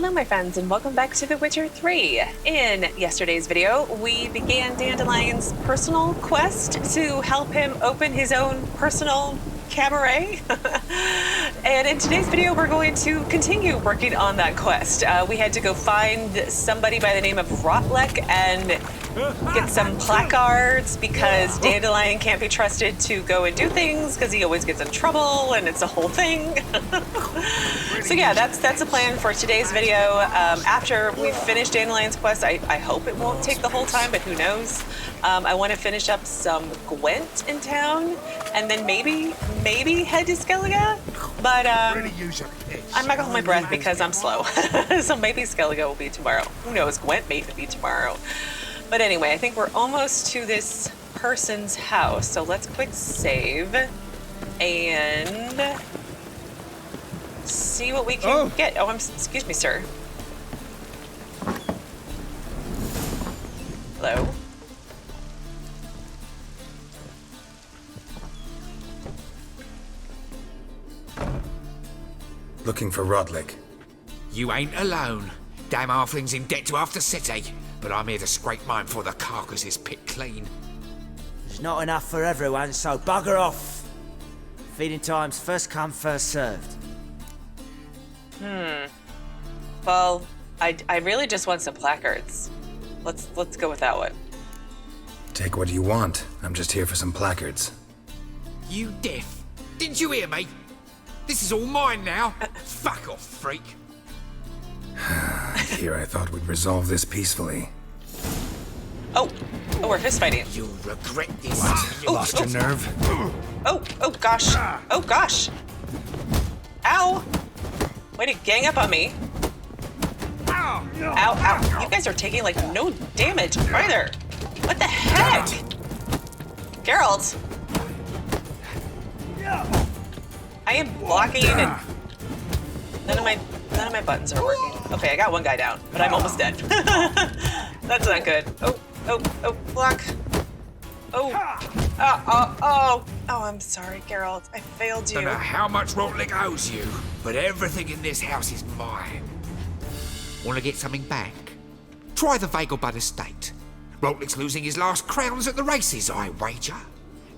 Hello my friends and welcome back to The Witcher 3. In yesterday's video, we began Dandelion's personal quest to help him open his own personal cabaret. And in today's video, we're going to continue working on that quest. We had to go find somebody by the name of Rautlec and get some placards because Dandelion can't be trusted to go and do things because he always gets in trouble and it's a whole thing. So yeah, that's the plan for today's video. After we finish Dandelion's quest, I hope it won't take the whole time, but who knows. I want to finish up some Gwent in town and then maybe head to Skellige. But I'm not gonna hold my breath because I'm slow. So maybe Skellige will be tomorrow. Who knows, Gwent may be tomorrow. But anyway, I think we're almost to this person's house. So let's quick save and see what we can get. Oh, excuse me, sir. Hello. Looking for Rautlec. You ain't alone. Damn halfling's in debt to half the city, but I'm here to scrape mine before the carcass is picked clean. There's not enough for everyone, so bugger off. Feeding time's first come, first served. Well, I really just want some placards. Let's go with that one. Take what you want. I'm just here for some placards. You deaf? Didn't you hear me? This is all mine now. Fuck off, freak. Here I thought we'd resolve this peacefully. Oh, we're fist fighting. You'll regret this. Lost your nerve? Oh gosh. Oh gosh. Ow. Way to gang up on me. Ow, ow. You guys are taking like no damage either. What the heck? Geralt. I am blocking and none of my buttons are working. Okay, I got one guy down, but I'm almost dead. That's not good. Oh, block. Oh, I'm sorry, Geralt. I failed you. I don't know how much Rautlec owes you, but everything in this house is mine. Want to get something back? Try the Vagelbud estate. Rautlec's losing his last crowns at the races, I wager.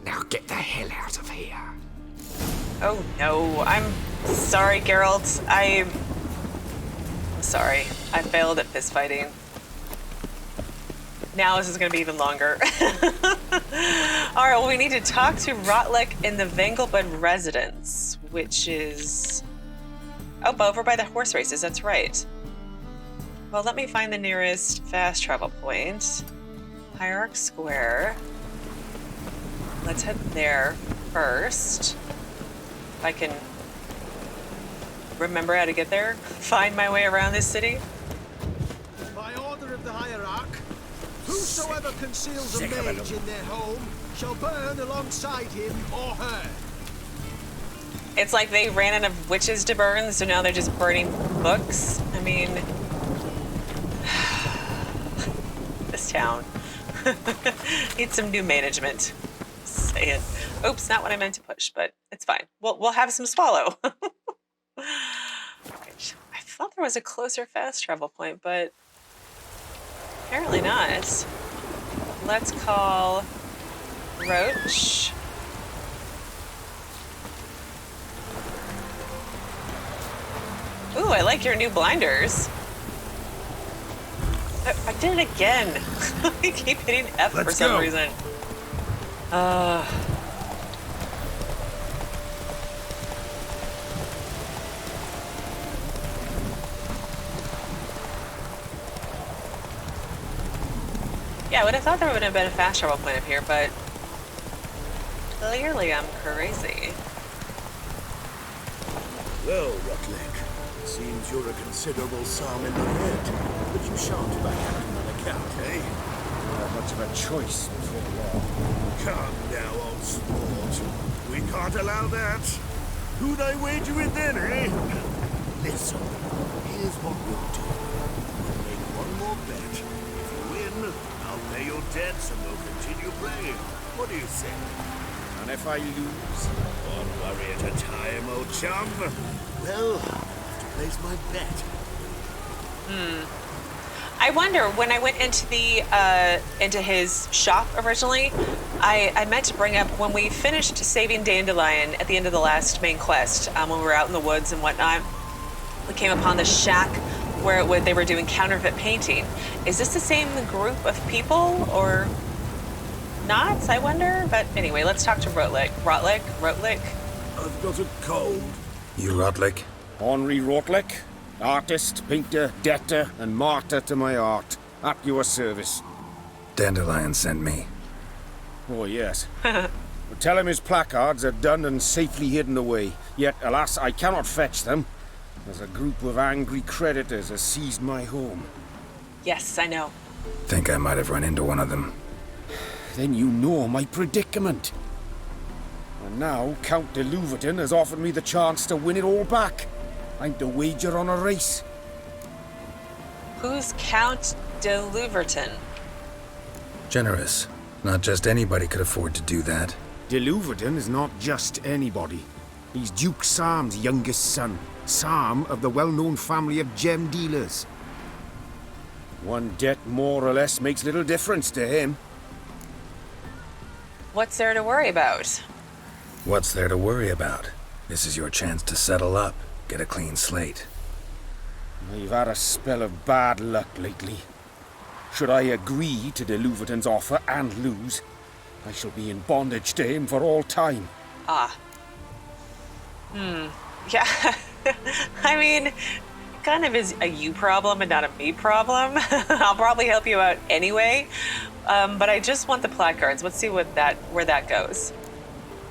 Now get the hell out of here. Oh no, I'm sorry, Geralt. I'm sorry. I failed at fist fighting. Now this is going to be even longer. All right, well, we need to talk to Rautlec in the Vagelbud residence, which is over by the horse races. That's right. Well, let me find the nearest fast travel point. Hierarch Square. Let's head there first. If I can remember how to get there, find my way around this city. By order of the Hierarch, whosoever conceals a mage in their home shall burn alongside him or her. It's like they ran out of witches to burn, so now they're just burning books. I mean, this town needs some new management. Say it. Oops, not what I meant to push, but it's fine. We'll have some swallow. I thought there was a closer fast travel point, but apparently not. Let's call Roach. Ooh, I like your new blinders. I did it again. I keep hitting F for some reason. Yeah, I would have thought there would have been a fast travel point up here, but clearly I'm crazy. Well, Rautlec, seems you're a considerable sum in the red, but you shan't back out on account, eh? Not much of a choice before long. Come now, old sport. We can't allow that. Who'd I wager with then, eh? Listen, here's what we'll do. We'll make one more bet. If you win, I'll pay your debts and we'll continue playing. What do you say? And if I lose? One worry at a time, old chum. Well, I'll have to place my bet. I wonder, when I went into into his shop originally, I meant to bring up when we finished saving Dandelion at the end of the last main quest, when we were out in the woods and whatnot, we came upon the shack where they were doing counterfeit painting. Is this the same group of people or not? I wonder. But anyway, let's talk to Rautlec. Rautlec. I've got a cold. You Rautlec? Henri Rautlec, artist, painter, debtor, and martyr to my art. At your service. Dandelion sent me. Oh, yes. But tell him his placards are done and safely hidden away. Yet, alas, I cannot fetch them, as a group of angry creditors has seized my home. Yes, I know. Think I might have run into one of them. Then you know my predicament. And now Count de Luverton has offered me the chance to win it all back. I'm to wager on a race. Who's Count de Luverton? Generous. Not just anybody could afford to do that. De Luverton is not just anybody. He's Duke Sam's youngest son. Sam of the well-known family of gem dealers. One debt more or less makes little difference to him. What's there to worry about? What's there to worry about? This is your chance to settle up, get a clean slate. I've had a spell of bad luck lately. Should I agree to de Luverton's offer and lose, I shall be in bondage to him for all time. Ah. Yeah. I mean, kind of is a you problem and not a me problem. I'll probably help you out anyway. But I just want the placards. Let's see where that goes.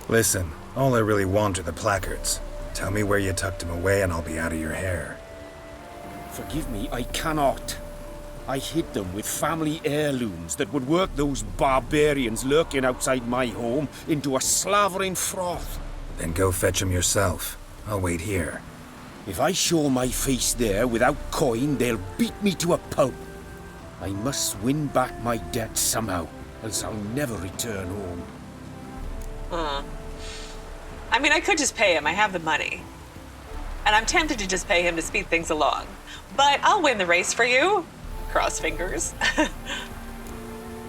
Listen, all I really want are the placards. Tell me where you tucked them away and I'll be out of your hair. Forgive me, I cannot. I hid them with family heirlooms that would work those barbarians lurking outside my home into a slavering froth. Then go fetch them yourself. I'll wait here. If I show my face there without coin, they'll beat me to a pulp. I must win back my debt somehow, else I'll never return home. I mean, I could just pay him. I have the money. And I'm tempted to just pay him to speed things along. But I'll win the race for you. Cross fingers.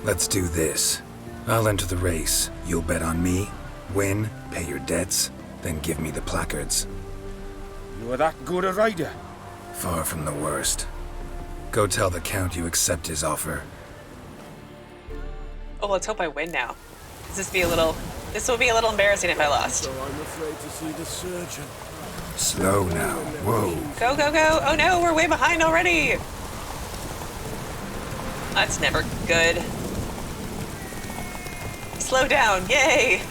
Let's do this. I'll enter the race. You'll bet on me, win, pay your debts, then give me the placards. You're that good a rider? Far from the worst. Go tell the Count you accept his offer. Oh, let's hope I win now. This will be a little embarrassing if I lost. So I'm afraid to see the surgeon. Slow now. Whoa. Go, go, go. Oh no, we're way behind already. That's never good. Slow down, yay.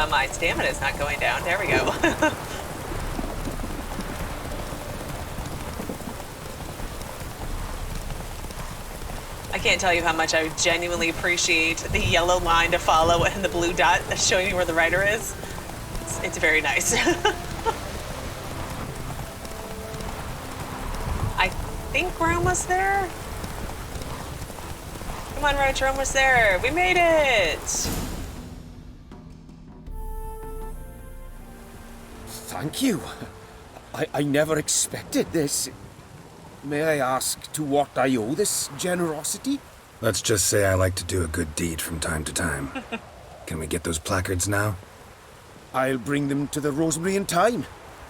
My stamina is not going down. There we go. I can't tell you how much I genuinely appreciate the yellow line to follow and the blue dot that's showing me where the rider is. It's very nice. I think we're almost there. Come on, Roach, we're almost there. We made it. Thank you. I never expected this. May I ask to what I owe this generosity? Let's just say I like to do a good deed from time to time. Can we get those placards now? I'll bring them to the Rosemary in time,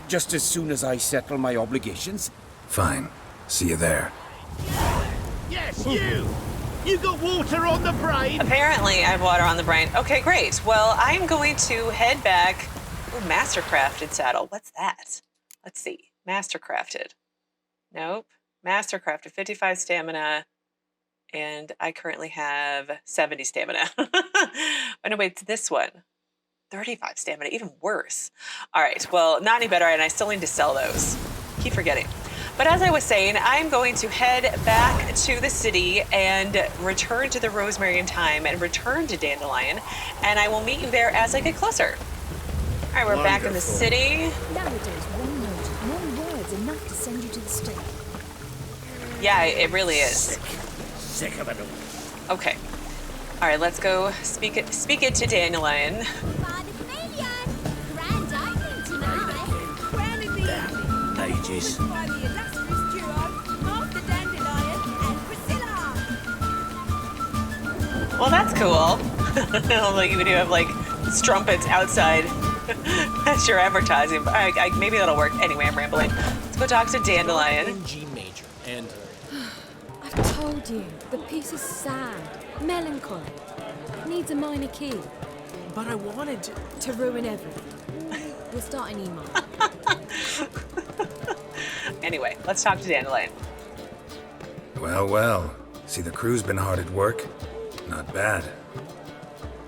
just as soon as I settle my obligations. Fine. See you there. Yes, you! You got water on the brain? Apparently, I have water on the brain. Okay, great. Well, I'm going to head back. Ooh, Mastercrafted saddle. What's that? Let's see. Mastercrafted. Nope. Mastercrafted. 55 stamina. And I currently have 70 stamina. Oh, no, wait, it's this one. 35 stamina. Even worse. All right. Well, not any better, and I still need to sell those. Keep forgetting. But as I was saying, I'm going to head back to the city and return to the Rosemary in time and return to Dandelion. And I will meet you there as I get closer. All right, we're back in the city. Nowadays, one note, one word's enough to send you to the stake. Yeah, it really is. Sick of it all. Okay. All right, let's go speak it to Dandelion. Father Fabian, grand opening tonight. Grand indeed. Ages. By the illustrious duo, Master Dandelion and Priscilla. Well, that's cool. Like, even you have like strumpets outside as your advertising. But maybe that'll work. Anyway, I'm rambling. Let's go talk to Dandelion. In G major, and I've told you, the piece is sad, melancholy. Needs a minor key but I wanted to ruin everything. We'll start an email. Anyway, let's talk to Dandelion. Well, well. See, the crew's been hard at work. Not bad.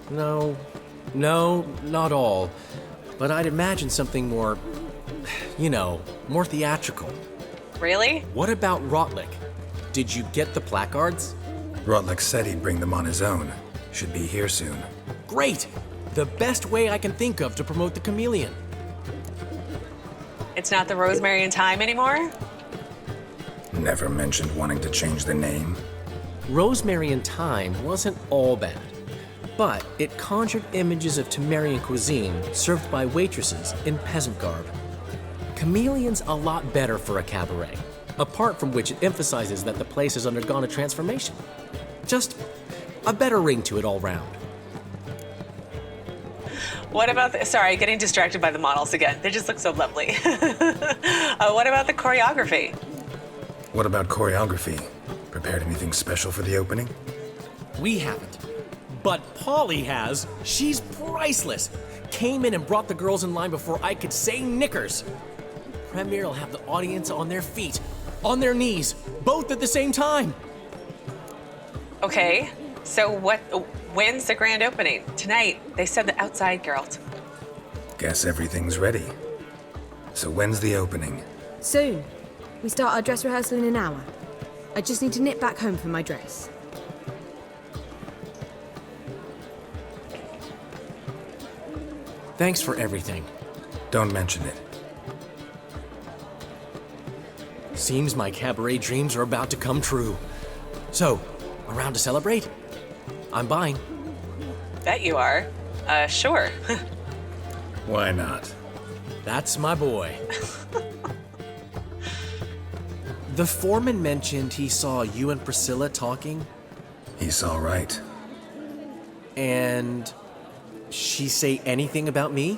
No, not all. But I'd imagine something more, more theatrical. Really? What about Rautlec? Did you get the placards? Rautlec said he'd bring them on his own. Should be here soon. Great! The best way I can think of to promote the chameleon. It's not the Rosemary and Thyme anymore? Never mentioned wanting to change the name. Rosemary and Thyme wasn't all bad, but it conjured images of Temerian cuisine served by waitresses in peasant garb. Chameleon's a lot better for a cabaret, apart from which it emphasizes that the place has undergone a transformation. Just a better ring to it all round. What about sorry, getting distracted by the models again. They just look so lovely. What about the choreography? What about choreography? Prepared anything special for the opening? We haven't. But Polly has. She's priceless. Came in and brought the girls in line before I could say knickers. Premiere will have the audience on their feet, on their knees, both at the same time. Okay, so when's the grand opening? Tonight. They said the outside, Geralt. Guess everything's ready. So when's the opening? Soon. We start our dress rehearsal in an hour. I just need to nip back home for my dress. Thanks for everything. Don't mention it. Seems my cabaret dreams are about to come true. So, around to celebrate? I'm buying. Bet you are. Sure. Why not? That's my boy. The foreman mentioned he saw you and Priscilla talking. He's all right. And she say anything about me?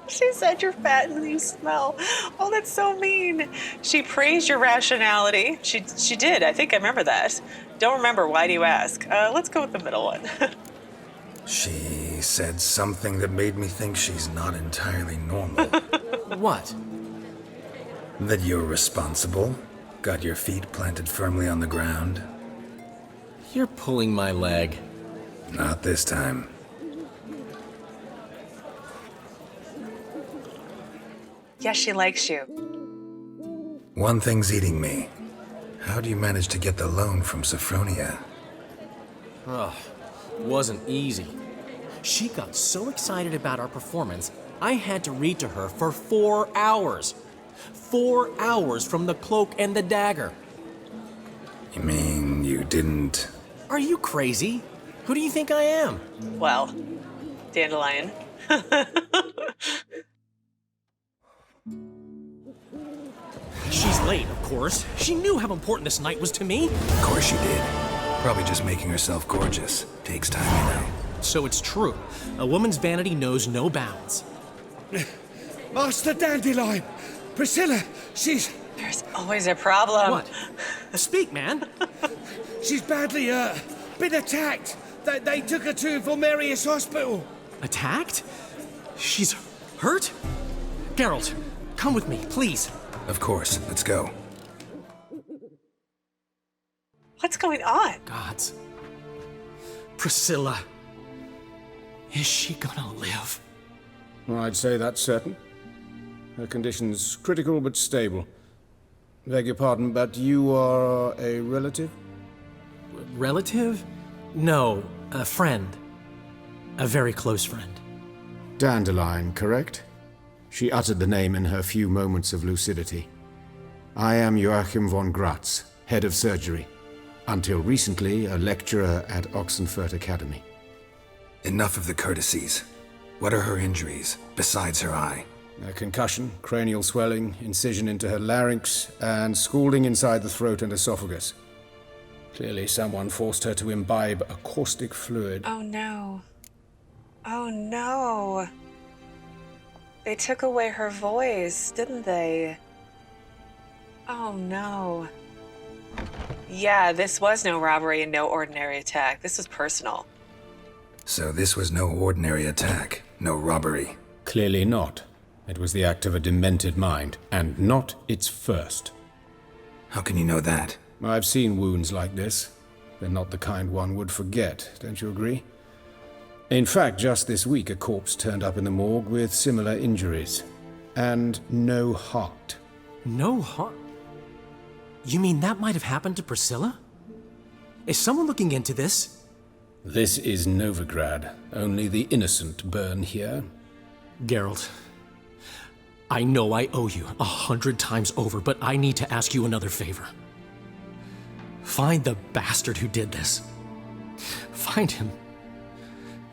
She said you're fat and you smell. Oh, that's so mean. She praised your rationality. She did. I think I remember that. Don't remember. Why do you ask? Let's go with the middle one. She said something that made me think she's not entirely normal. What? That you're responsible, got your feet planted firmly on the ground. You're pulling my leg. Not this time. Yes, she likes you. One thing's eating me. How do you manage to get the loan from Sophronia? Ugh, wasn't easy. She got so excited about our performance, I had to read to her for 4 hours. 4 hours from the cloak and the dagger. You mean you didn't... Are you crazy? Who do you think I am? Well, Dandelion. She's late, of course. She knew how important this night was to me. Of course she did. Probably just making herself gorgeous. Takes time, you know. So it's true. A woman's vanity knows no bounds. Master Dandelion! Priscilla, she's... There's always a problem. What? Speak, man. She's badly, been attacked. They took her to Vulmerius Hospital. Attacked? She's hurt? Geralt, come with me, please. Of course. Let's go. What's going on? Gods. Priscilla. Is she gonna live? I'd say that's certain. Her condition's critical but stable. Beg your pardon, but you are a relative? Relative? No, a friend. A very close friend. Dandelion, correct? She uttered the name in her few moments of lucidity. I am Joachim von Gratz, head of surgery. Until recently, a lecturer at Oxenfurt Academy. Enough of the courtesies. What are her injuries, besides her eye? A concussion, cranial swelling, incision into her larynx, and scalding inside the throat and esophagus. Clearly someone forced her to imbibe a caustic fluid. Oh no. Oh no. They took away her voice, didn't they? Oh no. Yeah, this was no robbery and no ordinary attack. This was personal. So this was no ordinary attack, no robbery. Clearly not. It was the act of a demented mind, and not its first. How can you know that? I've seen wounds like this. They're not the kind one would forget, don't you agree? In fact, just this week a corpse turned up in the morgue with similar injuries. And no heart. No heart? You mean that might have happened to Priscilla? Is someone looking into this? This is Novigrad. Only the innocent burn here. Geralt, I know I owe you 100 times over, but I need to ask you another favor. Find the bastard who did this. Find him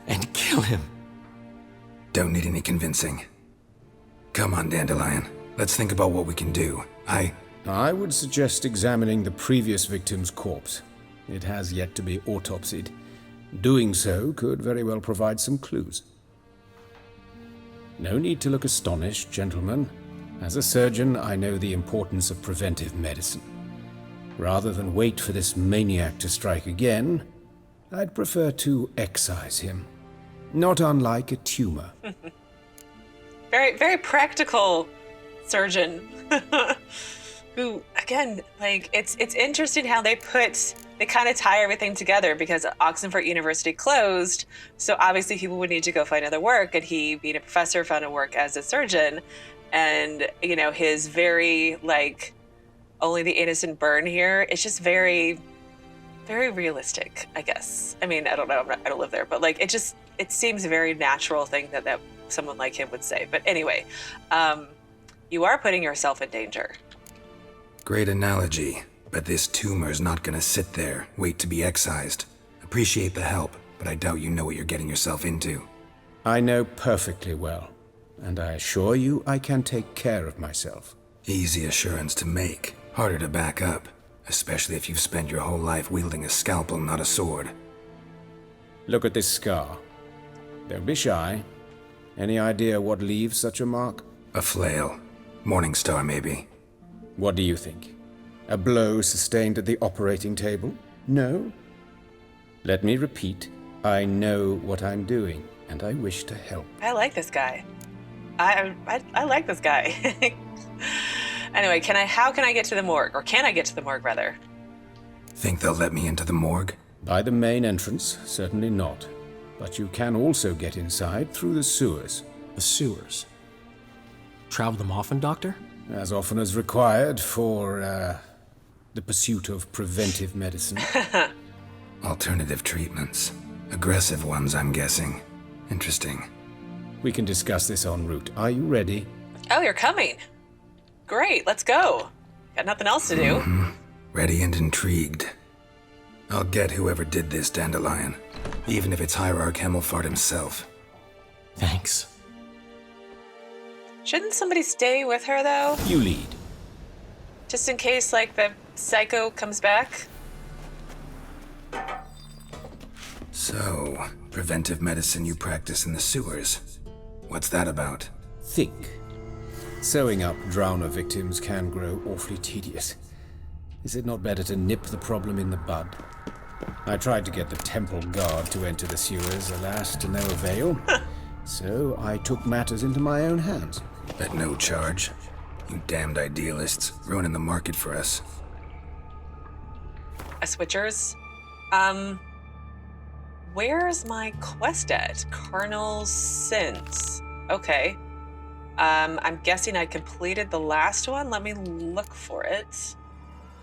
and kill him. Don't need any convincing. Come on, Dandelion. Let's think about what we can do. I would suggest examining the previous victim's corpse. It has yet to be autopsied. Doing so could very well provide some clues. No need to look astonished, gentlemen. As a surgeon, I know the importance of preventive medicine. Rather than wait for this maniac to strike again, I'd prefer to excise him. Not unlike a tumor. Very, very practical surgeon. Who, again, like, it's interesting how they kind of tie everything together, because Oxenfurt University closed, so obviously people would need to go find other work, and he, being a professor, found a work as a surgeon, and, you know, his very, like, only the innocent burn here, it's just very, very realistic, I guess. I mean, I don't know, I don't live there, but, like, it seems a very natural thing that someone like him would say. But anyway, you are putting yourself in danger. Great analogy, but this tumor's not gonna sit there, wait to be excised. Appreciate the help, but I doubt you know what you're getting yourself into. I know perfectly well, and I assure you I can take care of myself. Easy assurance to make, harder to back up, especially if you've spent your whole life wielding a scalpel, not a sword. Look at this scar. Don't be shy. Any idea what leaves such a mark? A flail. Morningstar, maybe. What do you think? A blow sustained at the operating table? No? Let me repeat. I know what I'm doing, and I wish to help. I like this guy. I like this guy. Anyway, how can I get to the morgue? Or can I get to the morgue, rather? Think they'll let me into the morgue? By the main entrance, certainly not. But you can also get inside through the sewers. The sewers? Travel them often, Doctor? As often as required for, the pursuit of preventive medicine. Alternative treatments. Aggressive ones, I'm guessing. Interesting. We can discuss this en route. Are you ready? Oh, you're coming. Great, let's go. Got nothing else to do. Mm-hmm. Ready and intrigued. I'll get whoever did this, Dandelion. Even if it's Hierarch Hemmelfart himself. Thanks. Shouldn't somebody stay with her, though? You lead. Just in case, like, the psycho comes back? So, preventive medicine you practice in the sewers. What's that about? Think. Sewing up drowner victims can grow awfully tedious. Is it not better to nip the problem in the bud? I tried to get the temple guard to enter the sewers, alas, to no avail. So I took matters into my own hands. At no charge. You damned idealists, ruining the market for us. Switchers? Where's my quest at? Carnal's Sins. Okay. I'm guessing I completed the last one. Let me look for it.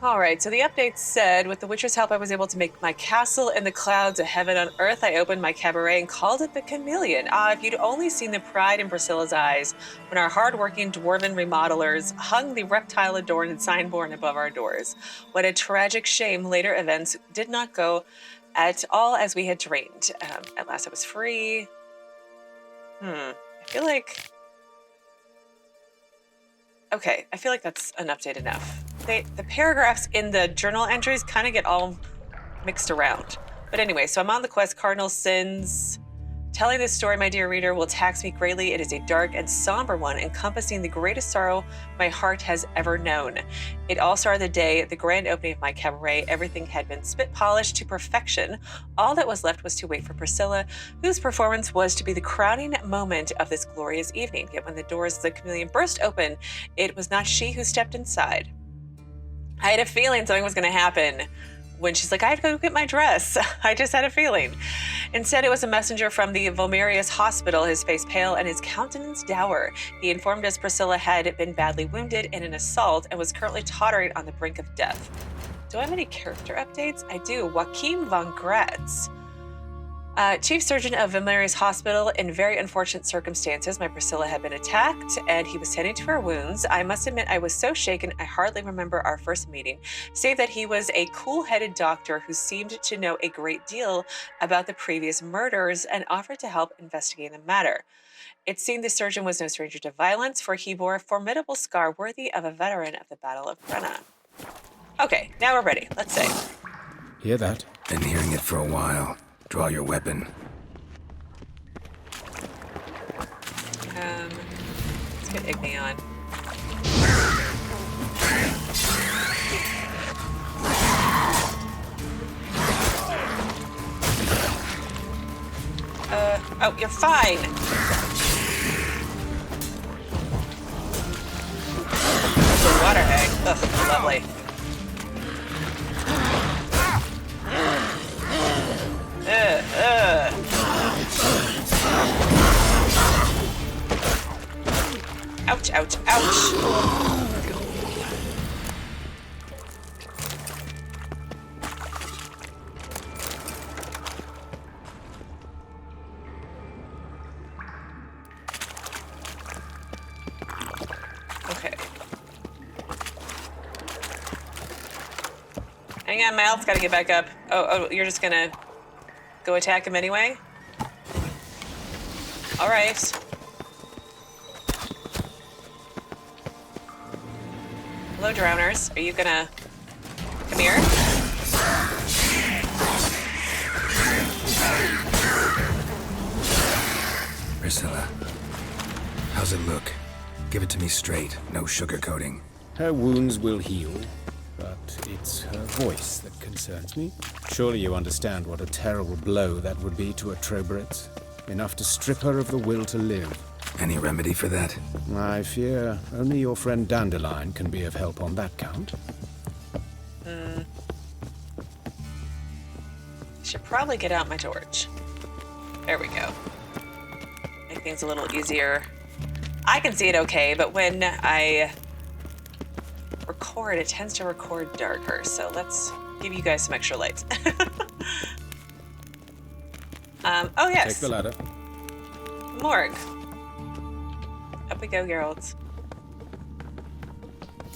All right, so the update said, with the Witcher's help, I was able to make my castle in the clouds a heaven on earth. I opened my cabaret and called it the Chameleon. Ah, if you'd only seen the pride in Priscilla's eyes when our hardworking dwarven remodelers hung the reptile-adorned signboard above our doors. What a tragic shame later events did not go at all as we had dreamed. At last I was free. I feel like... Okay, I feel like that's an update enough. The paragraphs in the journal entries kind of get all mixed around. But anyway, so I'm on the quest Cardinal Sins. Telling this story, my dear reader, will tax me greatly. It is a dark and somber one, encompassing the greatest sorrow my heart has ever known. It all started the day, the grand opening of my cabaret. Everything had been spit polished to perfection. All that was left was to wait for Priscilla, whose performance was to be the crowning moment of this glorious evening. Yet when the doors of the Chameleon burst open, it was not she who stepped inside. I had a feeling something was going to happen. When she's like, I have to go get my dress. I just had a feeling. Instead, it was a messenger from the Vulmerius hospital, his face pale and his countenance dour. He informed us Priscilla had been badly wounded in an assault and was currently tottering on the brink of death. Do I have any character updates? I do. Joachim von Gratz. Chief surgeon of Vulmerius Hospital. In very unfortunate circumstances, my Priscilla had been attacked and he was tending to her wounds. I must admit I was so shaken I hardly remember our first meeting, save that he was a cool-headed doctor who seemed to know a great deal about the previous murders and offered to help investigate the matter. It seemed the surgeon was no stranger to violence, for he bore a formidable scar worthy of a veteran of the Battle of Brenna. Okay, now we're ready. Let's say. Hear that? Been hearing it for a while. Draw your weapon. Let's get Igni on. Oh, you're fine. Water egg. Ugh, lovely. Ouch, ouch, ouch. Okay. Hang on, Mal's gotta get back up. Oh, you're just gonna go attack him anyway? All right. Hello, drowners. Are you gonna come here? Priscilla, how's it look? Give it to me straight, no sugarcoating. Her wounds will heal, but it's her voice that concerns me. Surely you understand what a terrible blow that would be to a Troberet. Enough to strip her of the will to live. Any remedy for that? I fear only your friend Dandelion can be of help on that count. Should probably get out my torch. There we go. Make things a little easier. I can see it okay, but when I record, it tends to record darker. So let's give you guys some extra lights. Oh yes. Take the ladder. Morgue. Up we go, Geralt.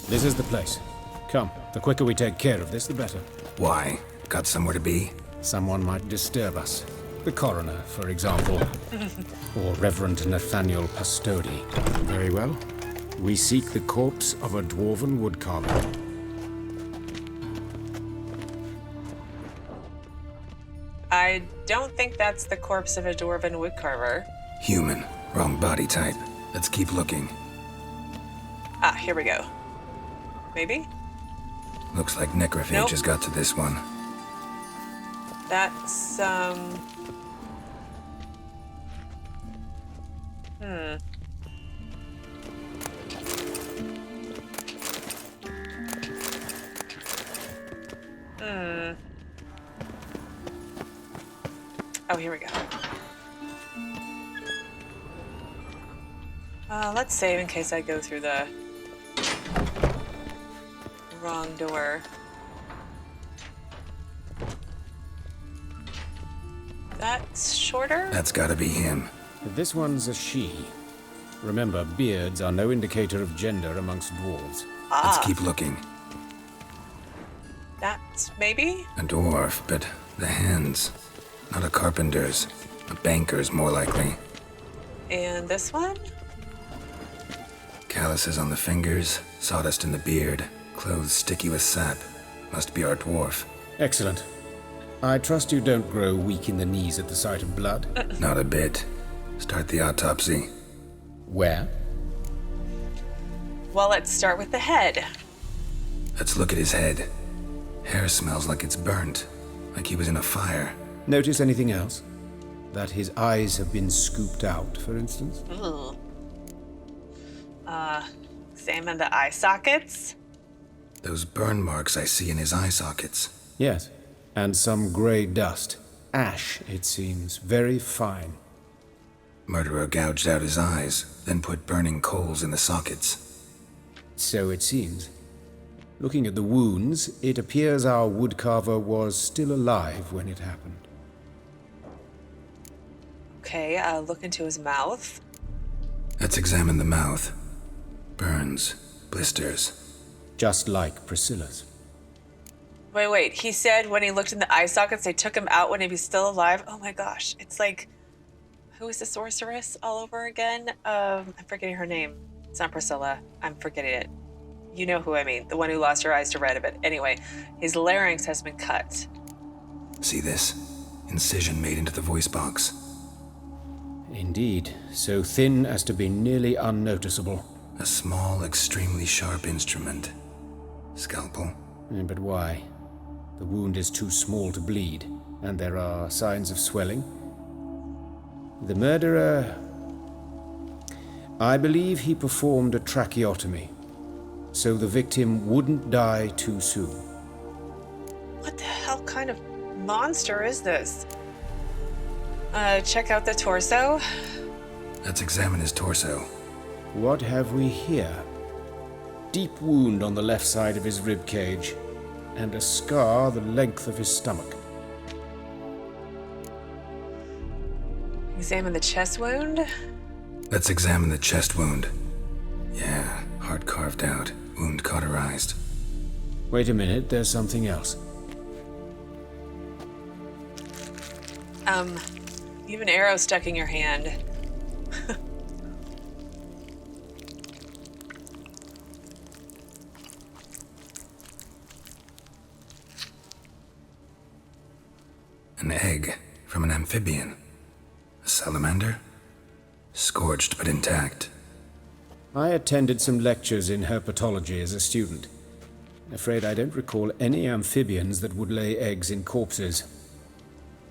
This is the place. Come, the quicker we take care of this, the better. Why? Got somewhere to be? Someone might disturb us. The coroner, for example. Or Reverend Nathaniel Pastodi. Very well. We seek the corpse of a dwarven woodcarver. I don't think that's the corpse of a dwarven woodcarver. Human. Wrong body type. Let's keep looking. Ah, here we go. Maybe? Looks like necrophage has got to this one. That's, Oh, here we go. Let's save in case I go through the wrong door. That's shorter? That's gotta be him. This one's a she. Remember, beards are no indicator of gender amongst dwarves. Let's keep looking. That's maybe? A dwarf, but the hands. Not a carpenter's. A banker's, more likely. And this one? Calluses on the fingers, sawdust in the beard, clothes sticky with sap. Must be our dwarf. Excellent. I trust you don't grow weak in the knees at the sight of blood. Not a bit. Start the autopsy. Where? Well, let's start with the head. Let's look at his head. Hair smells like it's burnt, like he was in a fire. Notice anything else? That his eyes have been scooped out, for instance? Ugh. Examine the eye sockets. Those burn marks I see in his eye sockets. Yes, and some grey dust. Ash, it seems, very fine. Murderer gouged out his eyes, then put burning coals in the sockets. So it seems. Looking at the wounds, it appears our woodcarver was still alive when it happened. Okay, look into his mouth. Let's examine the mouth. Burns, blisters. Just like Priscilla's. Wait. He said when he looked in the eye sockets, they took him out when he was still alive. Oh my gosh. It's like, who is the sorceress all over again? I'm forgetting her name. It's not Priscilla. I'm forgetting it. You know who I mean. The one who lost her eyes to red a bit. Anyway, his larynx has been cut. See this? Incision made into the voice box. Indeed, so thin as to be nearly unnoticeable. A small, extremely sharp instrument. Scalpel? But why? The wound is too small to bleed, and there are signs of swelling. The murderer... I believe he performed a tracheotomy, so the victim wouldn't die too soon. What the hell kind of monster is this? Check out the torso. Let's examine his torso. What have we here? Deep wound on the left side of his rib cage, and a scar the length of his stomach. Examine the chest wound. Let's examine the chest wound. Yeah, heart carved out, wound cauterized. Wait a minute, there's something else. You have an arrow stuck in your hand. An egg from an amphibian. A salamander? Scorched but intact. I attended some lectures in herpetology as a student. Afraid I don't recall any amphibians that would lay eggs in corpses.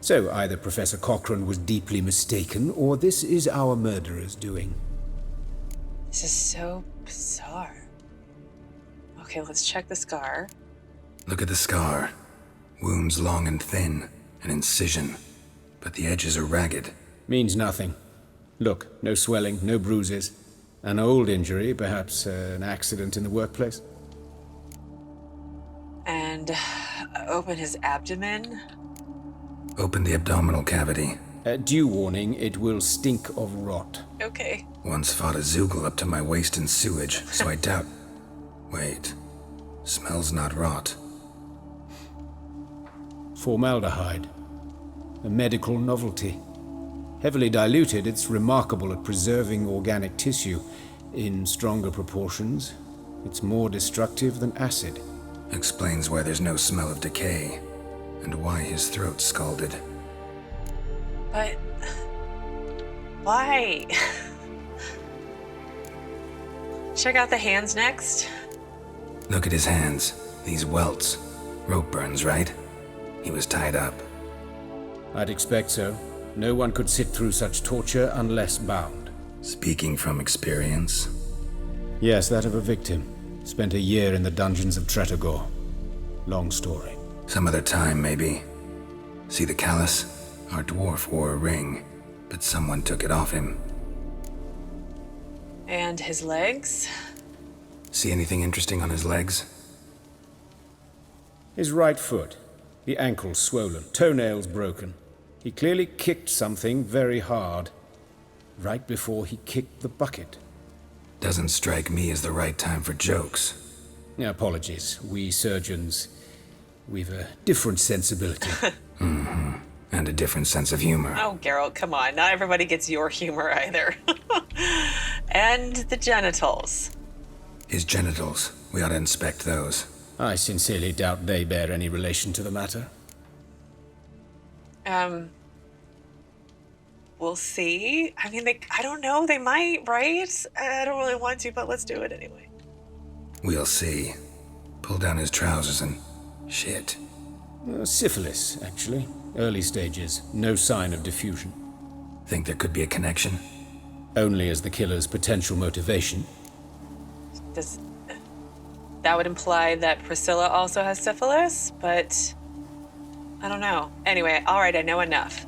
So either Professor Cochrane was deeply mistaken, or this is our murderer's doing. This is so bizarre. Okay, let's check the scar. Look at the scar. Wounds long and thin. An incision. But the edges are ragged. Means nothing. Look, no swelling, no bruises. An old injury, perhaps an accident in the workplace. And open his abdomen. Open the abdominal cavity. Due warning, it will stink of rot. Okay. Once fought a Zoogle up to my waist in sewage, so I doubt... Wait. Smells not rot. Formaldehyde. A medical novelty. Heavily diluted, it's remarkable at preserving organic tissue. In stronger proportions, it's more destructive than acid. Explains why there's no smell of decay, and why his throat's scalded. But... why? Check out the hands next. Look at his hands. These welts. Rope burns, right? He was tied up. I'd expect so. No one could sit through such torture unless bound. Speaking from experience? Yes, that of a victim. Spent a year in the dungeons of Tretogor. Long story. Some other time, maybe. See the callus? Our dwarf wore a ring, but someone took it off him. And his legs? See anything interesting on his legs? His right foot. The ankle swollen, toenails broken. He clearly kicked something very hard, right before he kicked the bucket. Doesn't strike me as the right time for jokes. Apologies. We surgeons, we've a different sensibility. Mm-hmm. And a different sense of humor. Oh, Geralt, come on. Not everybody gets your humor either. And the genitals. His genitals. We ought to inspect those. I sincerely doubt they bear any relation to the matter. We'll see. I mean, I don't know. They might, right? I don't really want to, but let's do it anyway. We'll see. Pull down his trousers and... shit. Syphilis, actually. Early stages. No sign of diffusion. Think there could be a connection? Only as the killer's potential motivation. That would imply that Priscilla also has syphilis, but... I don't know. Anyway, alright, I know enough.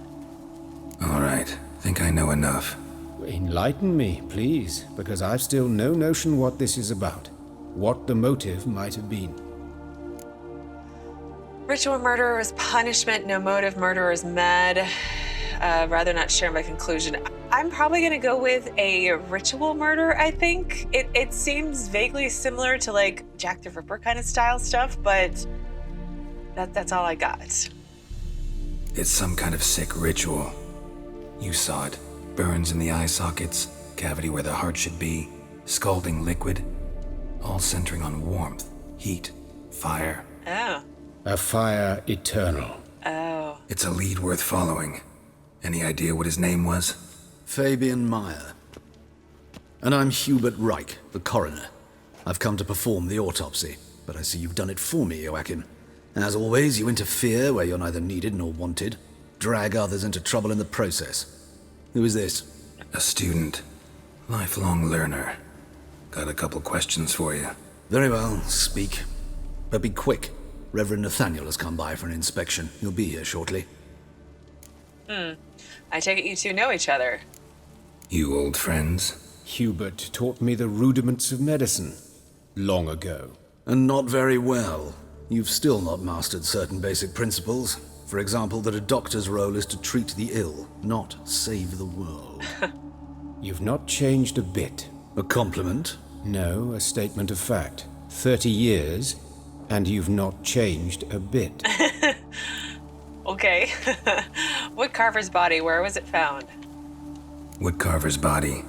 Alright, think I know enough. Enlighten me, please, because I've still no notion what this is about. What the motive might have been. Ritual murder is punishment, no motive. Murderer is mad. Rather not share my conclusion. I'm probably gonna go with a ritual murder, I think. It seems vaguely similar to like Jack the Ripper kind of style stuff, but that's all I got. It's some kind of sick ritual. You saw it. Burns in the eye sockets, cavity where the heart should be, scalding liquid, all centering on warmth, heat, fire. Oh. A fire eternal. Oh. It's a lead worth following. Any idea what his name was? Fabian Meyer. And I'm Hubert Reich, the coroner. I've come to perform the autopsy, but I see you've done it for me, Joachim. As always, you interfere where you're neither needed nor wanted. Drag others into trouble in the process. Who is this? A student. Lifelong learner. Got a couple questions for you. Very well, speak. But be quick. Reverend Nathaniel has come by for an inspection. He'll be here shortly. I take it you two know each other. You old friends? Hubert taught me the rudiments of medicine. Long ago. And not very well. You've still not mastered certain basic principles. For example, that a doctor's role is to treat the ill, not save the world. You've not changed a bit. A compliment? No, a statement of fact. 30 years, and you've not changed a bit. Okay. Woodcarver's body, where was it found? Woodcarver's body.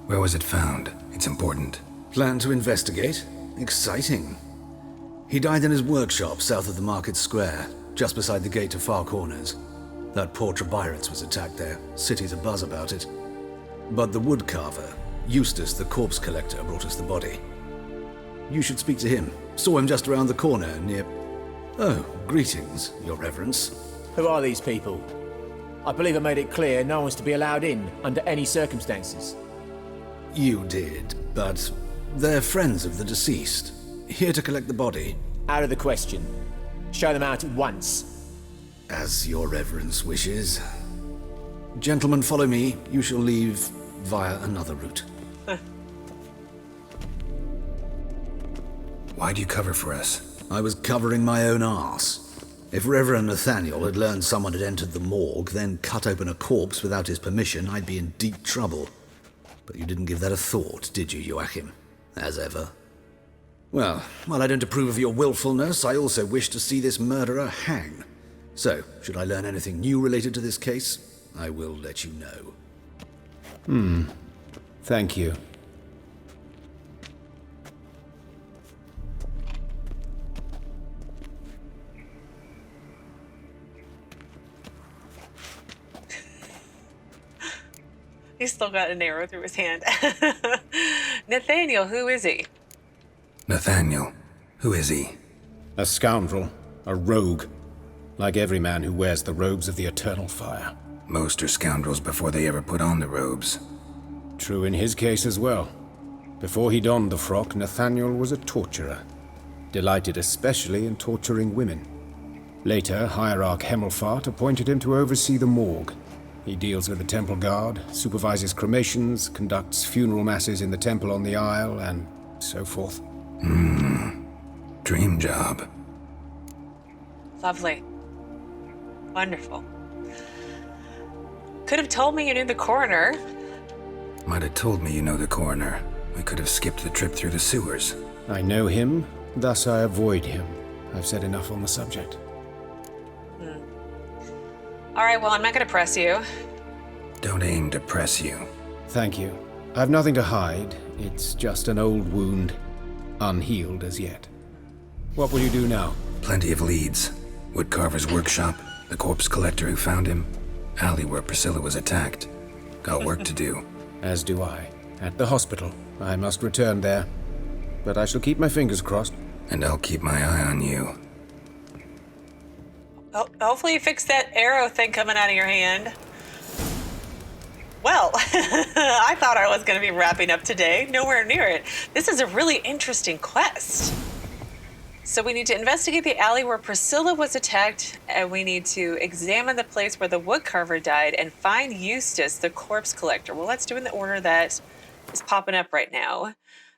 Where was it found? It's important. Plan to investigate? Exciting. He died in his workshop south of the market square, just beside the gate to Far Corners. That poor Trebirates was attacked there. City's abuzz about it. But the woodcarver, Eustace the corpse collector, brought us the body. You should speak to him. Saw him just around the corner near... Oh, greetings, your reverence. Who are these people? I believe I made it clear no one's to be allowed in under any circumstances. You did, but they're friends of the deceased. Here to collect the body. Out of the question. Show them out at once. As your reverence wishes. Gentlemen, follow me. You shall leave via another route. Why'd you cover for us? I was covering my own arse. If Reverend Nathaniel had learned someone had entered the morgue, then cut open a corpse without his permission, I'd be in deep trouble. But you didn't give that a thought, did you, Joachim? As ever. Well, while I don't approve of your willfulness, I also wish to see this murderer hang. So, should I learn anything new related to this case, I will let you know. Thank you. He's still got an arrow through his hand. Nathaniel, who is he? Nathaniel. Who is he? A scoundrel. A rogue. Like every man who wears the robes of the eternal fire. Most are scoundrels before they ever put on the robes. True in his case as well. Before he donned the frock, Nathaniel was a torturer. Delighted especially in torturing women. Later, Hierarch Hemmelfart appointed him to oversee the morgue. He deals with the temple guard, supervises cremations, conducts funeral masses in the temple on the Isle, and so forth. Dream job. Lovely. Wonderful. Could have told me you knew the coroner. Might have told me you know the coroner. We could have skipped the trip through the sewers. I know him, thus I avoid him. I've said enough on the subject. All right, well, I'm not going to press you. Don't aim to press you. Thank you. I've nothing to hide. It's just an old wound, unhealed as yet. What will you do now? Plenty of leads. Woodcarver's workshop, the corpse collector who found him, alley where Priscilla was attacked. Got work to do. As do I. At the hospital. I must return there. But I shall keep my fingers crossed. And I'll keep my eye on you. Oh, hopefully you fix that arrow thing coming out of your hand. Well, I thought I was going to be wrapping up today. Nowhere near it. This is a really interesting quest. So we need to investigate the alley where Priscilla was attacked, and we need to examine the place where the woodcarver died and find Eustace, the corpse collector. Well, let's do it in the order that is popping up right now.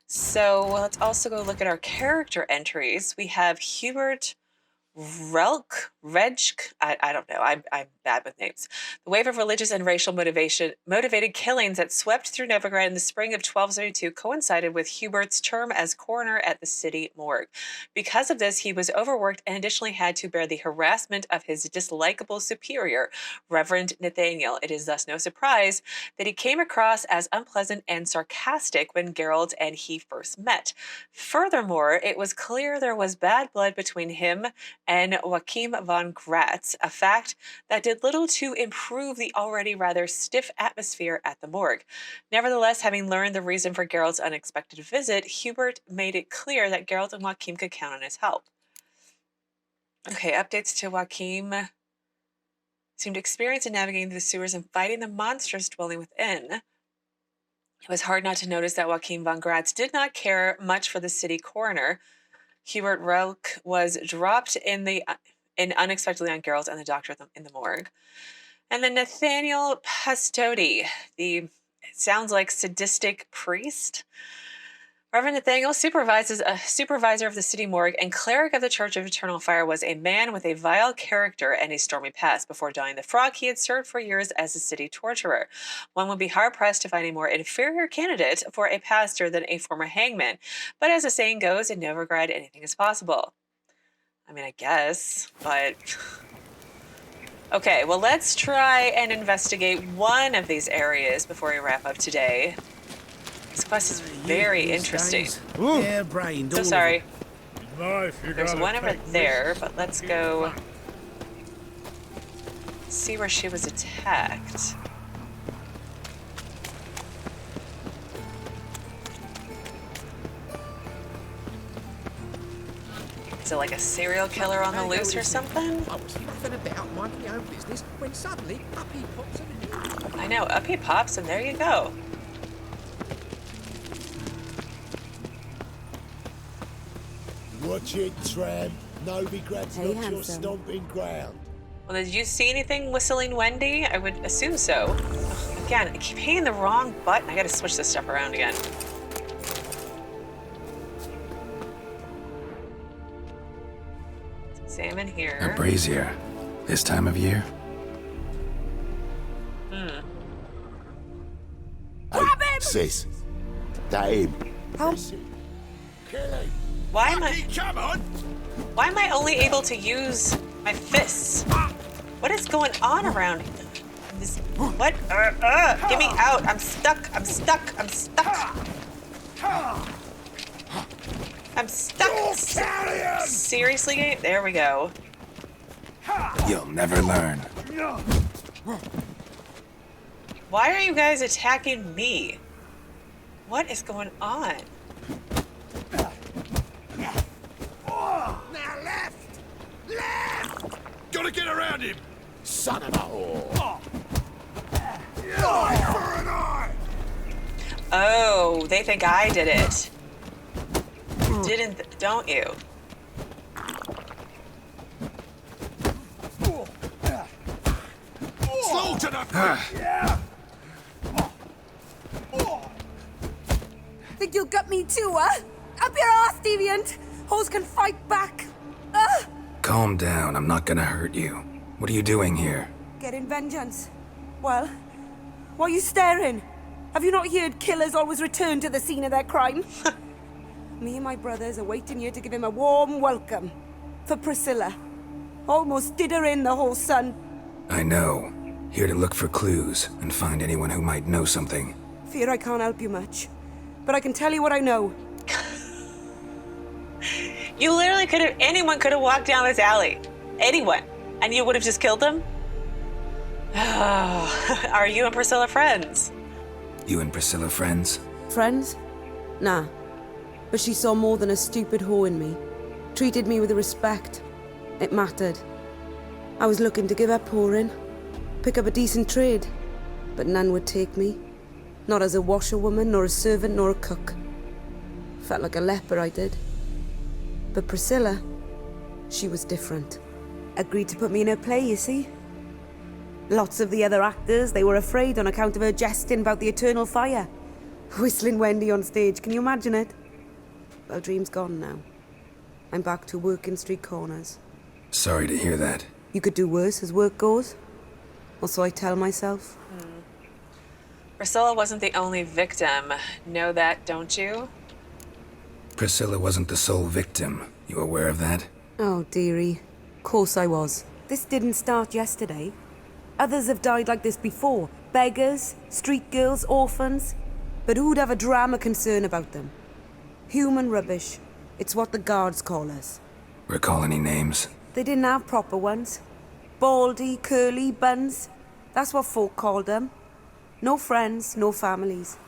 So let's also go look at our character entries. We have Hubert, Rautlec, I don't know. I'm bad with names. The wave of religious and racial motivated killings that swept through Novigrad in the spring of 1272 coincided with Hubert's term as coroner at the city morgue. Because of this, he was overworked and additionally had to bear the harassment of his dislikable superior, Reverend Nathaniel. It is thus no surprise that he came across as unpleasant and sarcastic when Geralt and he first met. Furthermore, it was clear there was bad blood between him and Joachim von Gratz, a fact that did little to improve the already rather stiff atmosphere at the morgue. Nevertheless, having learned the reason for Geralt's unexpected visit, Hubert made it clear that Geralt and Joachim could count on his help. Okay, updates to Joachim. Seemed experienced in navigating the sewers and fighting the monsters dwelling within. It was hard not to notice that Joachim von Gratz did not care much for the city coroner. Hubert Rautlec was dropped in unexpectedly on Geralt and the doctor in the morgue. And then Nathaniel Pastodi, it sounds like sadistic priest. Reverend Nathaniel, supervisor of the city morgue and cleric of the Church of Eternal Fire, was a man with a vile character and a stormy past. Before dying the frog, he had served for years as a city torturer. One would be hard-pressed to find a more inferior candidate for a pastor than a former hangman. But as the saying goes, in Novigrad, anything is possible. I mean, I guess, but... Okay, well, let's try and investigate one of these areas before we wrap up today. This quest is very interesting. So sorry. There's one over there, but let's go see where she was attacked. Is it like a serial killer on the loose or something? I was nothing about minding my own business when suddenly up he pops in. I know, up he pops, and there you go. Watch it, tramp. Novigrad's not your stomping ground. Well, did you see anything whistling Wendy? I would assume so. Ugh, again, I keep hitting the wrong button. I gotta switch this stuff around again. Let's examine here. A brazier. This time of year? Grab him! Sis. That him. Kill him. Why am Come on! Why am I only able to use my fists? What is going on around here? What? Get me out! I'm stuck! I'm stuck! I'm stuck! I'm stuck! Seriously? There we go. You'll never learn. Why are you guys attacking me? What is going on? Now left! Left! Gotta get around him! Son of a whore! Eye for an eye! Oh, they think I did it. Don't you? Slaughter the Think you'll get me too, huh? Up your ass, deviant! Hoes can fight back! Calm down, I'm not gonna hurt you. What are you doing here? Getting vengeance. Well, why are you staring? Have you not heard killers always return to the scene of their crime? Me and my brothers are waiting here to give him a warm welcome. For Priscilla. Almost did her in, the whole son. I know. Here to look for clues and find anyone who might know something. Fear I can't help you much. But I can tell you what I know. You literally could have, anyone could have walked down this alley. Anyone. And you would have just killed them? Oh, are you and Priscilla friends? You and Priscilla friends? Friends? Nah. But she saw more than a stupid whore in me. Treated me with respect. It mattered. I was looking to give up whoring. Pick up a decent trade. But none would take me. Not as a washerwoman, nor a servant, nor a cook. Felt like a leper, I did. But Priscilla, she was different. Agreed to put me in her play, you see. Lots of the other actors, they were afraid on account of her jesting about the eternal fire. Whistling Wendy on stage, can you imagine it? Well, dream's gone now. I'm back to working street corners. Sorry to hear that. You could do worse as work goes. Or so I tell myself. Priscilla wasn't the only victim. Know that, don't you? Priscilla wasn't the sole victim. You aware of that? Oh, dearie. Course I was. This didn't start yesterday. Others have died like this before. Beggars, street girls, orphans. But who'd have a drama concern about them? Human rubbish. It's what the guards call us. Recall any names? They didn't have proper ones. Baldy, curly, buns. That's what folk called them. No friends, no families.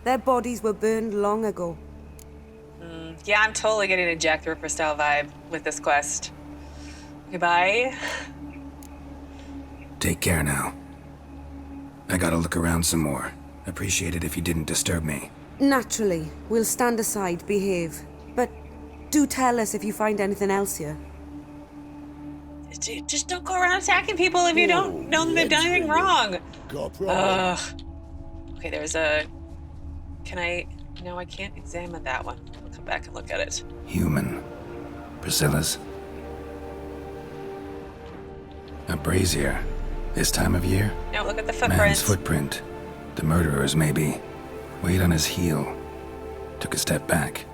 Their bodies were burned long ago. Yeah, I'm totally getting a Jack the Ripper style vibe with this quest. Goodbye. Take care now. I gotta look around some more. Appreciate it if you didn't disturb me. Naturally, we'll stand aside, behave. But do tell us if you find anything else here. Just don't go around attacking people if you don't know they've done anything wrong. Ugh. Okay, there's a... Can I... No, I can't examine that one. I'll come back and look at it. Human. Priscilla's. A brazier. This time of year? No, look at the footprint. Man's footprint. The murderer's, maybe. Weight on his heel. Took a step back.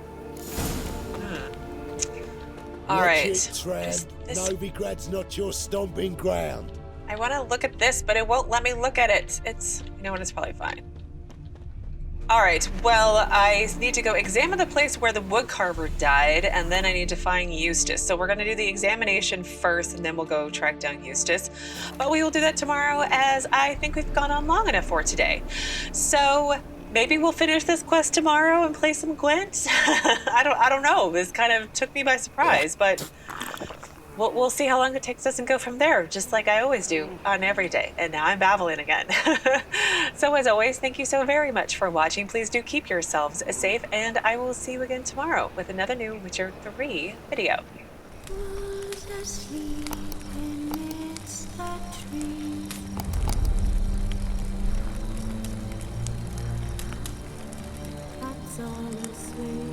All right. Novigrad's not your stomping ground. I want to look at this, but it won't let me look at it. It's, you know what, it's probably fine. All right, well, I need to go examine the place where the woodcarver died, and then I need to find Eustace. So we're going to do the examination first, and then we'll go track down Eustace. But we will do that tomorrow, as I think we've gone on long enough for today. So maybe we'll finish this quest tomorrow and play some Gwent. I don't know. This kind of took me by surprise, but we'll see how long it takes us and go from there, just like I always do on every day. And now I'm babbling again. So as always, thank you so very much for watching. Please do keep yourselves safe, and I will see you again tomorrow with another new Witcher 3 video. That's all I say.